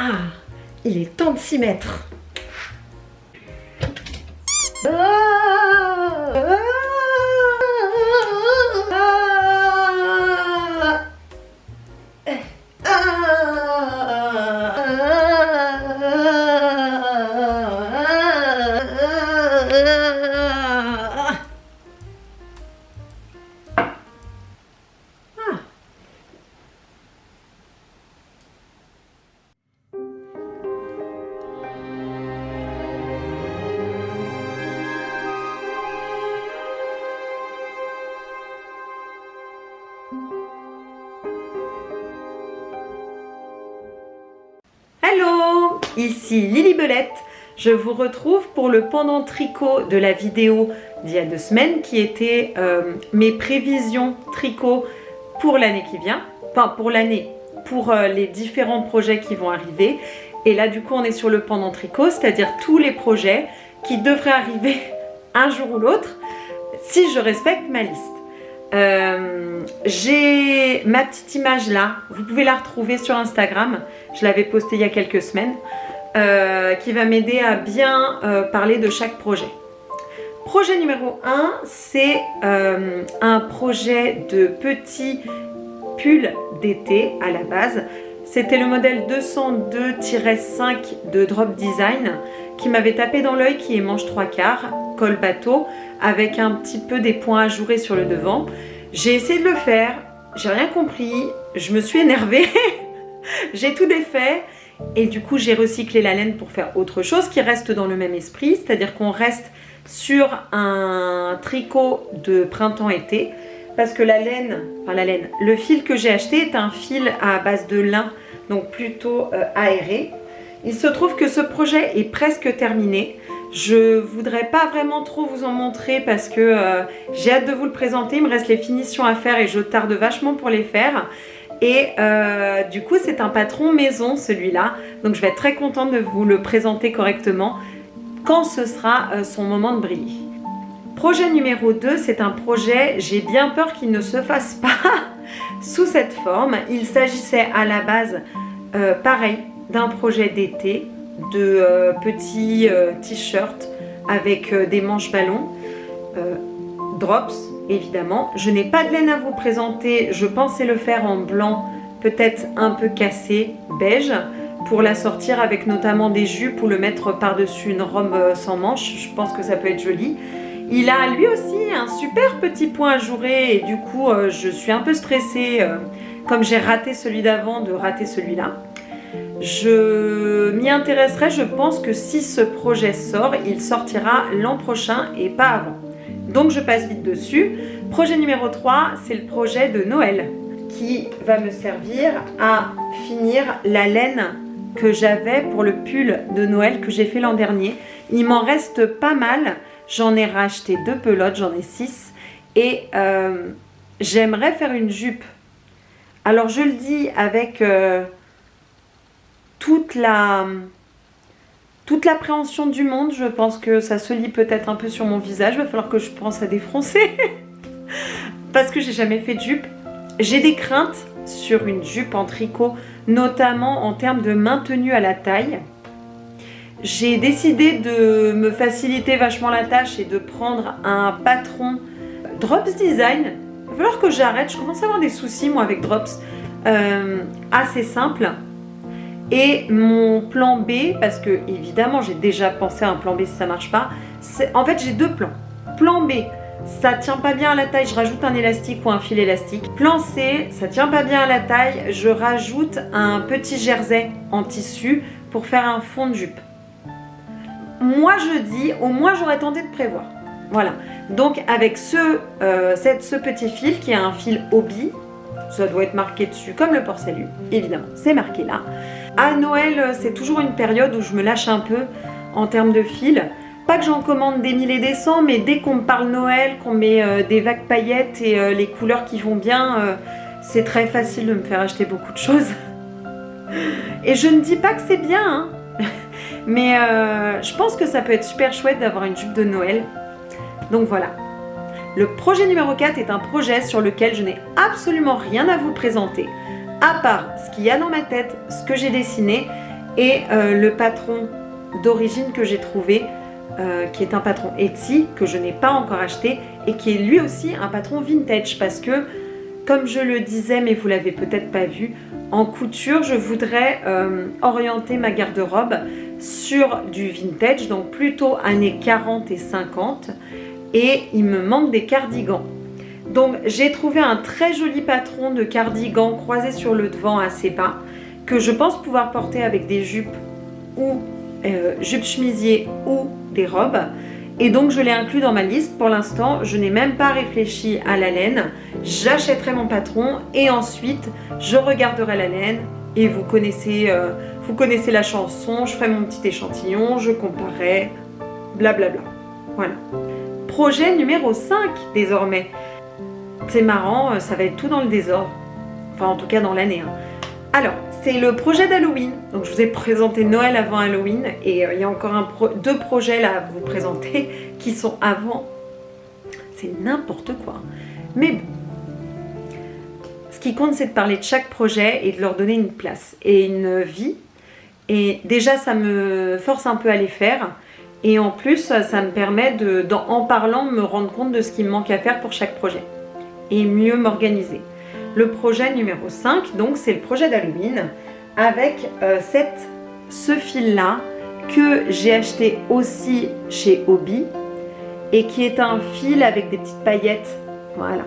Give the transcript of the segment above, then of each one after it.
Ah, il est temps de s'y mettre. Hello, ici Lily Belette. Je vous retrouve pour le pendant tricot de la vidéo d'il y a 2 semaines qui était mes prévisions tricot pour l'année qui vient. Enfin pour l'année, pour les différents projets qui vont arriver. Et là du coup on est sur le pendant tricot, c'est-à-dire tous les projets qui devraient arriver un jour ou l'autre si je respecte ma liste. J'ai ma petite image là, vous pouvez la retrouver sur Instagram, je l'avais postée il y a quelques semaines, qui va m'aider à bien parler de chaque projet. Projet numéro 1, c'est un projet de petit pull d'été à la base. C'était le modèle 202-5 de Drop Design qui m'avait tapé dans l'œil, qui est manche 3/4, col bateau, avec un petit peu des points ajourés sur le devant. J'ai essayé de le faire, j'ai rien compris, je me suis énervée, j'ai tout défait et du coup j'ai recyclé la laine pour faire autre chose qui reste dans le même esprit, c'est-à-dire qu'on reste sur un tricot de printemps-été parce que le fil que j'ai acheté est un fil à base de lin, donc plutôt aéré. Il se trouve que ce projet est presque terminé. Je voudrais pas vraiment trop vous en montrer parce que j'ai hâte de vous le présenter. Il me reste les finitions à faire et je tarde vachement pour les faire. Et du coup, c'est un patron maison celui-là. Donc je vais être très contente de vous le présenter correctement quand ce sera son moment de briller. Projet numéro 2, c'est un projet, j'ai bien peur qu'il ne se fasse pas sous cette forme. Il s'agissait à la base, pareil, d'un projet d'été, de petits t-shirts avec des manches ballons, drops évidemment. Je n'ai pas de laine à vous présenter, je pensais le faire en blanc, peut-être un peu cassé, beige, pour la sortir avec notamment des jupes ou le mettre par-dessus une robe sans manches. Je pense que ça peut être joli. Il a lui aussi un super petit point ajouré et du coup je suis un peu stressée, comme j'ai raté celui d'avant, de rater celui-là. Je m'y intéresserai, je pense que si ce projet sort, il sortira l'an prochain et pas avant. Donc je passe vite dessus. Projet numéro 3, c'est le projet de Noël qui va me servir à finir la laine que j'avais pour le pull de Noël que j'ai fait l'an dernier. Il m'en reste pas mal. J'en ai racheté 2 pelotes, j'en ai 6 et j'aimerais faire une jupe. Alors je le dis avec toute l'appréhension du monde, je pense que ça se lit peut-être un peu sur mon visage, il va falloir que je pense à défoncer parce que j'ai jamais fait de jupe. J'ai des craintes sur une jupe en tricot, notamment en termes de maintenue à la taille. J'ai décidé de me faciliter vachement la tâche et de prendre un patron Drops Design. Il va falloir que j'arrête, je commence à avoir des soucis moi avec Drops, assez simple. Et mon plan B, parce que évidemment j'ai déjà pensé à un plan B si ça marche pas, en fait j'ai 2 plans. Plan B, ça tient pas bien à la taille, je rajoute un élastique ou un fil élastique. Plan C, ça tient pas bien à la taille, je rajoute un petit jersey en tissu pour faire un fond de jupe. Moi je dis, au moins j'aurais tenté de prévoir. Voilà, donc avec ce petit fil qui est un fil hobby, ça doit être marqué dessus comme le port salut, évidemment, c'est marqué là. À Noël, c'est toujours une période où je me lâche un peu en termes de fil. Pas que j'en commande des 1000 et des 100, mais dès qu'on me parle Noël, qu'on met des vagues paillettes et les couleurs qui vont bien, c'est très facile de me faire acheter beaucoup de choses. Et je ne dis pas que c'est bien, hein. Mais je pense que ça peut être super chouette d'avoir une jupe de Noël. Donc voilà. Le projet numéro 4 est un projet sur lequel je n'ai absolument rien à vous présenter, à part ce qu'il y a dans ma tête, ce que j'ai dessiné et le patron d'origine que j'ai trouvé, qui est un patron Etsy que je n'ai pas encore acheté et qui est lui aussi un patron vintage, parce que comme je le disais, mais vous l'avez peut-être pas vu, en couture je voudrais orienter ma garde-robe sur du vintage, donc plutôt années 40 et 50, et il me manque des cardigans. Donc j'ai trouvé un très joli patron de cardigan croisé sur le devant assez bas, que je pense pouvoir porter avec des jupes ou jupes chemisiers ou des robes, et donc je l'ai inclus dans ma liste. Pour l'instant je n'ai même pas réfléchi à la laine, j'achèterai mon patron et ensuite je regarderai la laine et vous connaissez la chanson, je ferai mon petit échantillon, je comparerai, blablabla. Voilà. Projet numéro 5 désormais. C'est marrant, ça va être tout dans le désordre, enfin en tout cas dans l'année. Alors, c'est le projet d'Halloween. Donc je vous ai présenté Noël avant Halloween et il y a encore deux projets là à vous présenter qui sont avant. C'est n'importe quoi. Mais bon, ce qui compte, c'est de parler de chaque projet et de leur donner une place et une vie. Et déjà, ça me force un peu à les faire. Et en plus, ça me permet en parlant, me rendre compte de ce qui me manque à faire pour chaque projet et mieux m'organiser. Le projet numéro 5, donc c'est le projet d'Halloween avec ce fil-là que j'ai acheté aussi chez Hobby et qui est un fil avec des petites paillettes. Voilà.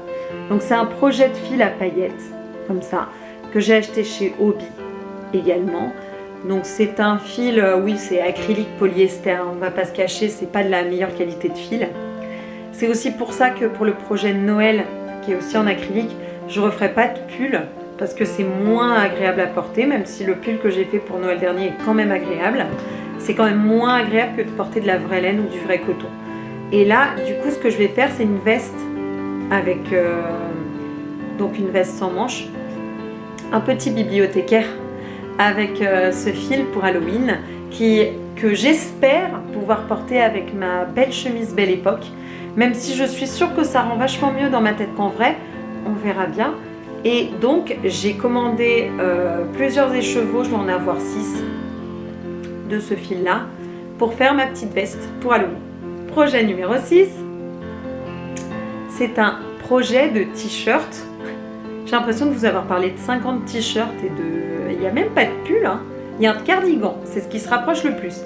Donc c'est un projet de fil à paillettes, comme ça, que j'ai acheté chez Hobby également. Donc c'est un fil, oui, c'est acrylique polyester, on ne va pas se cacher, c'est pas de la meilleure qualité de fil. C'est aussi pour ça que pour le projet de Noël, qui est aussi en acrylique, je ne referai pas de pull parce que c'est moins agréable à porter, même si le pull que j'ai fait pour Noël dernier est quand même agréable. C'est quand même moins agréable que de porter de la vraie laine ou du vrai coton. Et là, du coup, ce que je vais faire, c'est une veste avec donc une veste sans manches, un petit bibliothécaire avec ce fil pour Halloween que j'espère pouvoir porter avec ma belle chemise Belle Époque, même si je suis sûre que ça rend vachement mieux dans ma tête qu'en vrai, on verra bien. Et donc j'ai commandé plusieurs écheveaux, je dois en avoir 6 de ce fil là pour faire ma petite veste pour Halloween. Projet numéro 6, c'est un projet de t-shirt. J'ai l'impression de vous avoir parlé de 50 t-shirts et il n'y a même pas de pull, hein. Il y a un cardigan, c'est ce qui se rapproche le plus.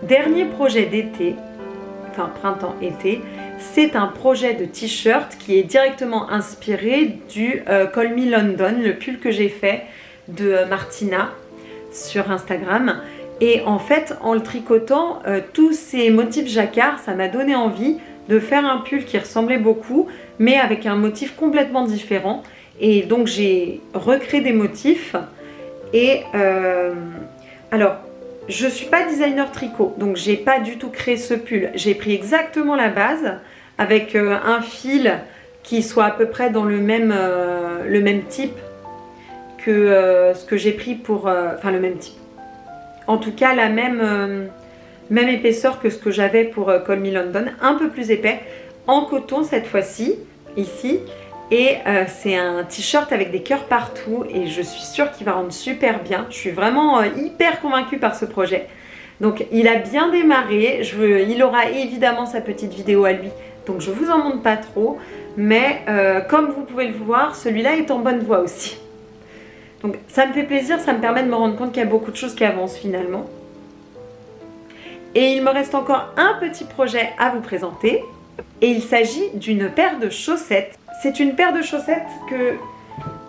Dernier projet d'été, enfin printemps-été, c'est un projet de t-shirt qui est directement inspiré du Call Me London, le pull que j'ai fait de Martina sur Instagram. Et en fait, en le tricotant, tous ces motifs jacquard, ça m'a donné envie de faire un pull qui ressemblait beaucoup, mais avec un motif complètement différent. Et donc j'ai recréé des motifs. Et alors, je ne suis pas designer tricot, donc j'ai pas du tout créé ce pull. J'ai pris exactement la base avec un fil qui soit à peu près dans le même type que ce que j'ai pris pour... Enfin, le même type. En tout cas, la même épaisseur que ce que j'avais pour Call Me London, un peu plus épais, en coton cette fois-ci, ici. Et c'est un t-shirt avec des cœurs partout et je suis sûre qu'il va rendre super bien. Je suis vraiment hyper convaincue par ce projet. Donc il a bien démarré, il aura évidemment sa petite vidéo à lui, donc je vous en montre pas trop. Mais comme vous pouvez le voir, celui-là est en bonne voie aussi. Donc ça me fait plaisir, ça me permet de me rendre compte qu'il y a beaucoup de choses qui avancent finalement. Et il me reste encore un petit projet à vous présenter. Et il s'agit d'une paire de chaussettes. C'est une paire de chaussettes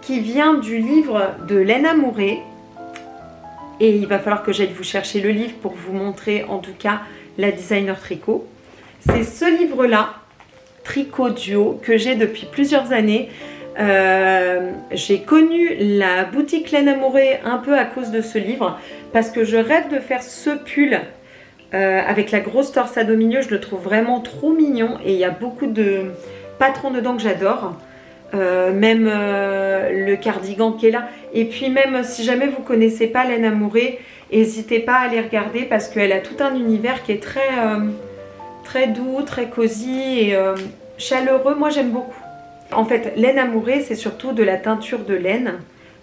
qui vient du livre de Lena Mouret. Et il va falloir que j'aille vous chercher le livre pour vous montrer en tout cas la designer tricot. C'est ce livre-là, Tricot Duo, que j'ai depuis plusieurs années. J'ai connu la boutique Lena Mouret un peu à cause de ce livre parce que je rêve de faire ce pull avec la grosse torsade au milieu. Je le trouve vraiment trop mignon et il y a beaucoup de patrons dedans que j'adore, même le cardigan qui est là. Et puis même si jamais vous connaissez pas Lena Mouret, n'hésitez pas à aller regarder parce qu'elle a tout un univers qui est très doux, très cosy et chaleureux. Moi j'aime beaucoup. En fait, Lena Mouret, c'est surtout de la teinture de laine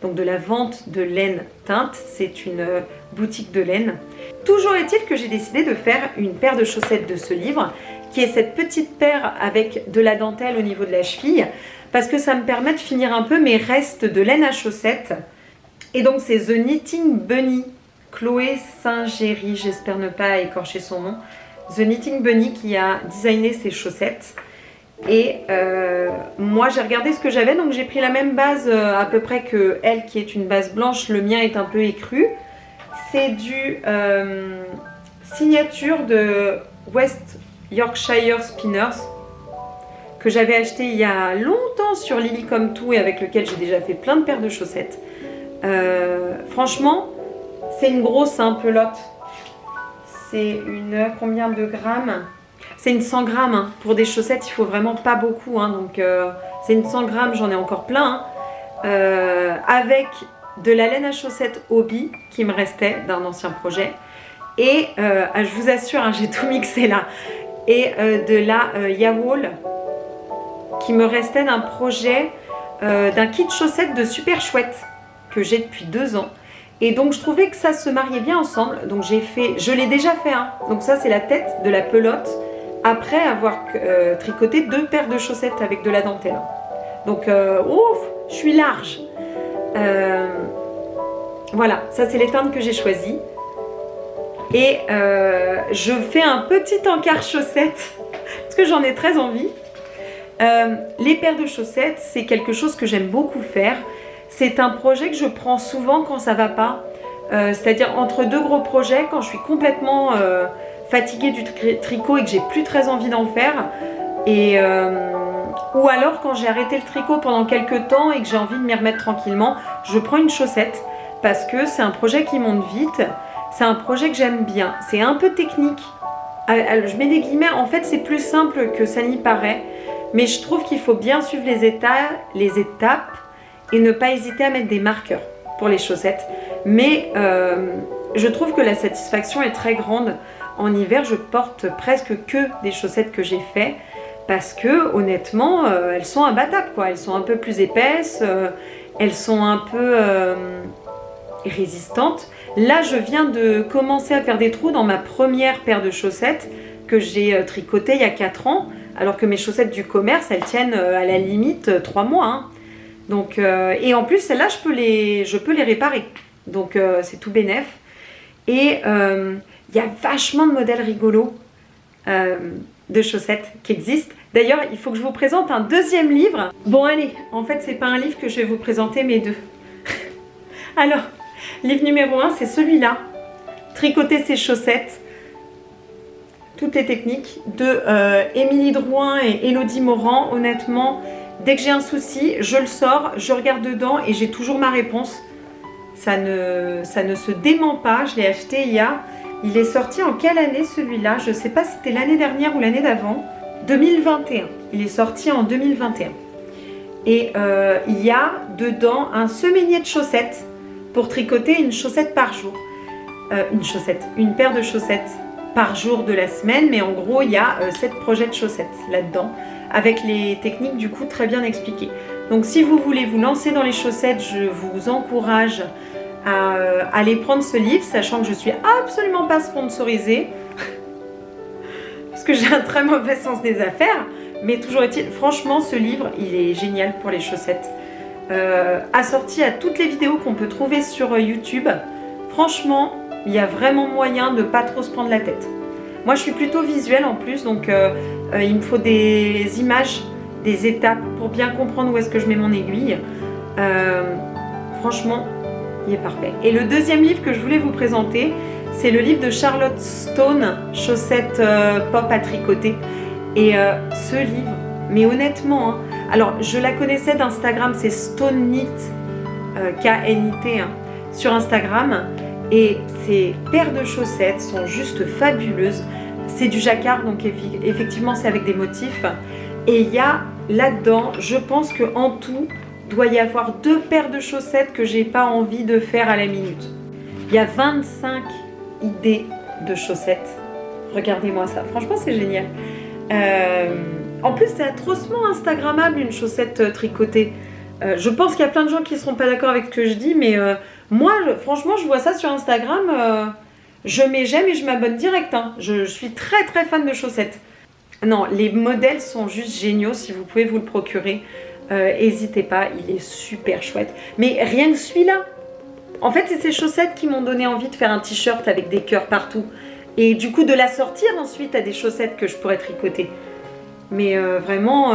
donc de la vente de laine teinte. C'est une boutique de laine. Toujours est-il que j'ai décidé de faire une paire de chaussettes de ce livre, qui est cette petite paire avec de la dentelle au niveau de la cheville, parce que ça me permet de finir un peu mes restes de laine à chaussettes. Et donc c'est The Knitting Bunny, Chloé Saint-Géry, j'espère ne pas écorcher son nom. The Knitting Bunny qui a designé ces chaussettes. Et moi j'ai regardé ce que j'avais, donc j'ai pris la même base à peu près que elle, qui est une base blanche. Le mien est un peu écru. C'est du signature de West Yorkshire Spinners, que j'avais acheté il y a longtemps sur Lilycom2 et avec lequel j'ai déjà fait plein de paires de chaussettes. Franchement, c'est une grosse pelote. C'est une combien de grammes? C'est une 100 grammes. Hein. Pour des chaussettes, il faut vraiment pas beaucoup. Hein. Donc c'est une 100 grammes, j'en ai encore plein. Hein. Avec de la laine à chaussettes Hobby qui me restait d'un ancien projet. Et je vous assure, hein, j'ai tout mixé là. Et de la Yawol qui me restait d'un projet, d'un kit chaussettes de Super Chouette que j'ai depuis 2 ans. Et donc je trouvais que ça se mariait bien ensemble. Donc je l'ai déjà fait. Hein. Donc ça c'est la tête de la pelote après avoir tricoté 2 paires de chaussettes avec de la dentelle. Donc ouf, je suis large. Voilà, ça c'est les teintes que j'ai choisies. Et je fais un petit encart chaussettes parce que j'en ai très envie. Les paires de chaussettes, c'est quelque chose que j'aime beaucoup faire. C'est un projet que je prends souvent quand ça va pas. C'est-à-dire entre 2 gros projets, quand je suis complètement fatiguée du tricot et que j'ai plus très envie d'en faire. Ou alors quand j'ai arrêté le tricot pendant quelques temps et que j'ai envie de m'y remettre tranquillement, je prends une chaussette parce que c'est un projet qui monte vite. C'est un projet que j'aime bien. C'est un peu technique. Je mets des guillemets. En fait, c'est plus simple que ça n'y paraît. Mais je trouve qu'il faut bien suivre les étapes et ne pas hésiter à mettre des marqueurs pour les chaussettes. Mais je trouve que la satisfaction est très grande. En hiver, je porte presque que des chaussettes que j'ai fait parce que honnêtement, elles sont imbattables, quoi. Elles sont un peu plus épaisses, elles sont un peu résistantes. Là, je viens de commencer à faire des trous dans ma première paire de chaussettes que j'ai tricotée il y a 4 ans, alors que mes chaussettes du commerce, elles tiennent à la limite 3 mois. Hein. Donc, et en plus, celles-là, je peux les réparer. Donc, c'est tout bénef. Et il y a vachement de modèles rigolos de chaussettes qui existent. D'ailleurs, il faut que je vous présente un 2e livre. Bon, allez, en fait, c'est pas un livre que je vais vous présenter, mais 2. Alors, livre numéro 1, c'est celui-là. Tricoter ses chaussettes. Toutes les techniques de Émilie Drouin et Elodie Morand. Honnêtement, dès que j'ai un souci, je le sors, je regarde dedans et j'ai toujours ma réponse. Ça ne se dément pas. Je l'ai acheté il est sorti en quelle année celui-là? Je ne sais pas si c'était l'année dernière ou l'année d'avant. 2021. Il est sorti en 2021. Et il y a dedans un semainier de chaussettes pour tricoter une chaussette par jour. Une paire de chaussettes par jour de la semaine, mais en gros il y a 7 projets de chaussettes là-dedans, avec les techniques du coup très bien expliquées. Donc si vous voulez vous lancer dans les chaussettes, je vous encourage à aller prendre ce livre, sachant que je suis absolument pas sponsorisée, parce que j'ai un très mauvais sens des affaires, mais toujours est-il, franchement ce livre il est génial pour les chaussettes. Assorti à toutes les vidéos qu'on peut trouver sur YouTube, franchement il y a vraiment moyen de pas trop se prendre la tête. Moi je suis plutôt visuelle en plus, donc il me faut des images, des étapes pour bien comprendre où est-ce que je mets mon aiguille. Franchement, il est parfait. Et le 2e livre que je voulais vous présenter, c'est le livre de Charlotte Stone, Chaussettes pop à tricoter. Et ce livre, mais honnêtement, hein, alors je la connaissais d'Instagram, c'est Stone Knit, K-N-I-T, hein, sur Instagram. Et ces paires de chaussettes sont juste fabuleuses. C'est du jacquard, donc effectivement c'est avec des motifs. Et il y a là-dedans, je pense qu'en tout, doit y avoir 2 paires de chaussettes que j'ai pas envie de faire à la minute. Il y a 25 idées de chaussettes. Regardez-moi ça, franchement c'est génial. En plus c'est atrocement instagrammable une chaussette tricotée. Je pense qu'il y a plein de gens qui ne seront pas d'accord avec ce que je dis, mais moi, franchement, je vois ça sur Instagram, je mets j'aime et je m'abonne direct. Hein. Je suis très très fan de chaussettes. Non, les modèles sont juste géniaux, si vous pouvez vous le procurer. N'hésitez pas, il est super chouette. Mais rien que celui-là, en fait, c'est ces chaussettes qui m'ont donné envie de faire un t-shirt avec des cœurs partout. Et du coup, de l'assortir ensuite à des chaussettes que je pourrais tricoter. Mais vraiment,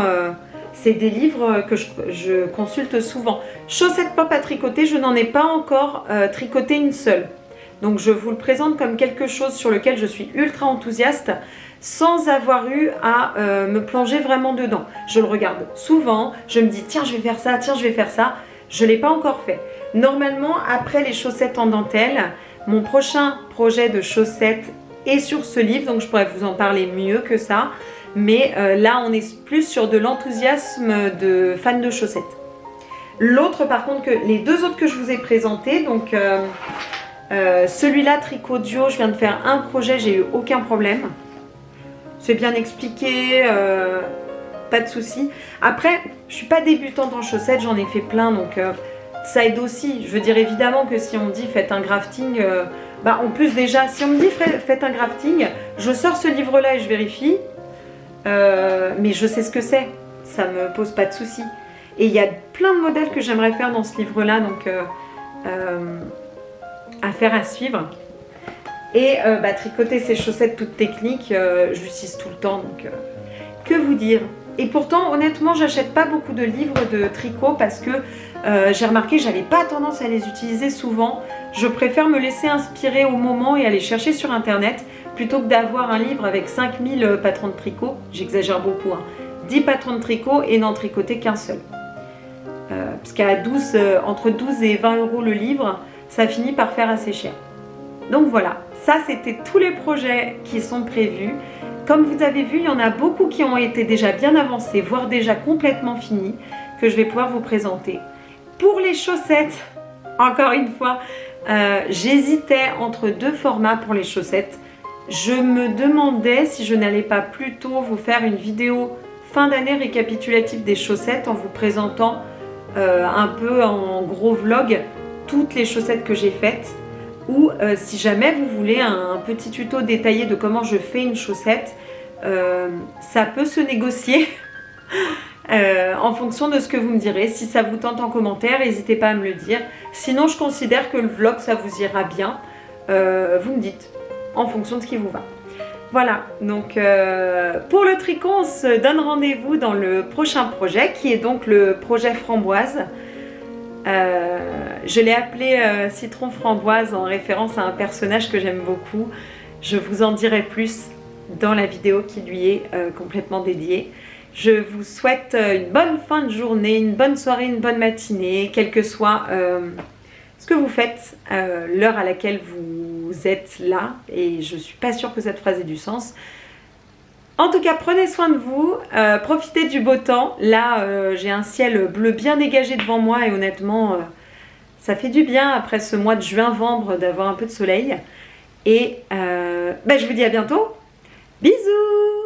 c'est des livres que je consulte souvent. Chaussettes pop à tricoter, je n'en ai pas encore tricoté une seule. Donc je vous le présente comme quelque chose sur lequel je suis ultra enthousiaste sans avoir eu à me plonger vraiment dedans. Je le regarde souvent, je me dis tiens je vais faire ça, tiens je vais faire ça. Je ne l'ai pas encore fait. Normalement, après les chaussettes en dentelle, mon prochain projet de chaussettes est sur ce livre, donc je pourrais vous en parler mieux que ça. Mais là, on est plus sur de l'enthousiasme de fan de chaussettes. L'autre, par contre, les deux autres que je vous ai présentés, donc celui-là, Tricot Duo, je viens de faire un projet, j'ai eu aucun problème. C'est bien expliqué, pas de souci. Après, je suis pas débutante en chaussettes, j'en ai fait plein, donc ça aide aussi. Je veux dire, évidemment que si on me dit faites un grafting, en plus déjà, si on me dit faites un grafting, je sors ce livre-là et je vérifie. Mais je sais ce que c'est, ça me pose pas de soucis. Et il y a plein de modèles que j'aimerais faire dans ce livre-là, donc à suivre. Et tricoter ces chaussettes toutes techniques, j'utilise tout le temps, donc que vous dire. Et pourtant, honnêtement, j'achète pas beaucoup de livres de tricot parce que j'ai remarqué que j'avais pas tendance à les utiliser souvent. Je préfère me laisser inspirer au moment et aller chercher sur internet plutôt que d'avoir un livre avec 5000 patrons de tricot. J'exagère beaucoup, hein. 10 patrons de tricot et n'en tricoter qu'un seul. Parce qu'à entre 12 et 20 € le livre, ça finit par faire assez cher. Donc voilà, ça c'était tous les projets qui sont prévus. Comme vous avez vu, il y en a beaucoup qui ont été déjà bien avancés, voire déjà complètement finis, que je vais pouvoir vous présenter. Pour les chaussettes, encore une fois, j'hésitais entre deux formats pour les chaussettes. Je me demandais si je n'allais pas plutôt vous faire une vidéo fin d'année récapitulative des chaussettes en vous présentant un peu en gros vlog toutes les chaussettes que j'ai faites. Ou si jamais vous voulez un petit tuto détaillé de comment je fais une chaussette, ça peut se négocier en fonction de ce que vous me direz. Si ça vous tente en commentaire, n'hésitez pas à me le dire. Sinon, je considère que le vlog, ça vous ira bien. Vous me dites, en fonction de ce qui vous va. Voilà, donc pour le tricot, on se donne rendez-vous dans le prochain projet, qui est donc le projet framboise. Je l'ai appelé Citron Framboise en référence à un personnage que j'aime beaucoup. Je vous en dirai plus dans la vidéo qui lui est complètement dédiée. Je vous souhaite une bonne fin de journée, une bonne soirée, une bonne matinée, quel que soit ce que vous faites, l'heure à laquelle vous êtes là. Et je ne suis pas sûre que cette phrase ait du sens. En tout cas, prenez soin de vous, profitez du beau temps. Là, j'ai un ciel bleu bien dégagé devant moi et honnêtement, ça fait du bien après ce mois de juin-vembre d'avoir un peu de soleil. Et je vous dis à bientôt. Bisous!